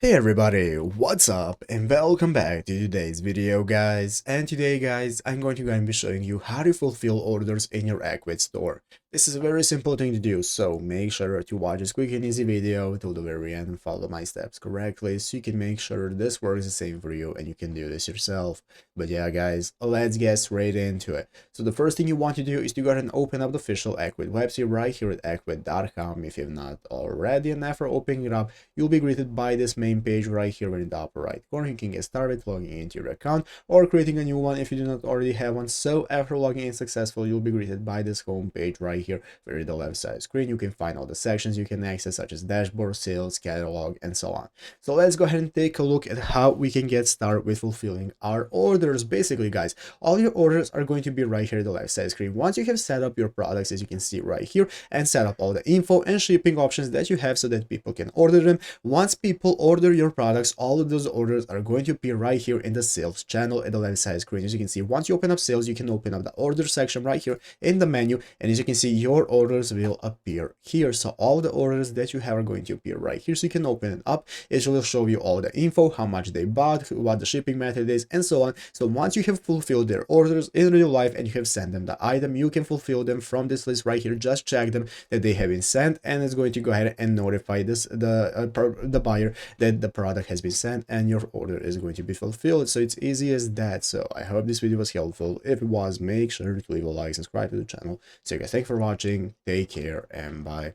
Hey everybody, what's up and welcome back to today's video guys. And today guys, I'm going to be showing you how to fulfill orders in your Ecwid store. This is a very simple thing to do, so make sure to watch this quick and easy video till the very end and follow my steps correctly so you can make sure this works the same for you and you can do this yourself. But yeah guys, let's get straight into it. So the first thing you want to do is to go ahead and open up the official Ecwid website right here at ecwid.com if you've not already, and after opening it up, you'll be greeted by this main page right here in the upper right corner. You can get started logging into your account or creating a new one if you do not already have one. So after logging in successfully, you'll be greeted by this home page right here where in the left side screen you can find all the sections you can access, such as dashboard, sales, catalog, and so on. So let's go ahead and take a look at how we can get started with fulfilling our orders. Basically guys, all your orders are going to be right here in the left side screen. Once you have set up your products, as you can see right here, and set up all the info and shipping options that you have so that people can order them, once people order your products, all of those orders are going to appear right here in the sales channel at the left side screen. As you can see, once you open up sales, you can open up the order section right here in the menu, and as you can see, your orders will appear here. So all the orders that you have are going to appear right here, so you can open it up. It will show you all the info, how much they bought, what the shipping method is, and so on. So once you have fulfilled their orders in real life and you have sent them the item, you can fulfill them from this list right here. Just check them that they have been sent, and it's going to go ahead and notify the buyer that the product has been sent and your order is going to be fulfilled. So it's easy as that. So I hope this video was helpful. If it was, make sure to leave a like, subscribe to the channel. So guys, thanks for watching, take care, and bye.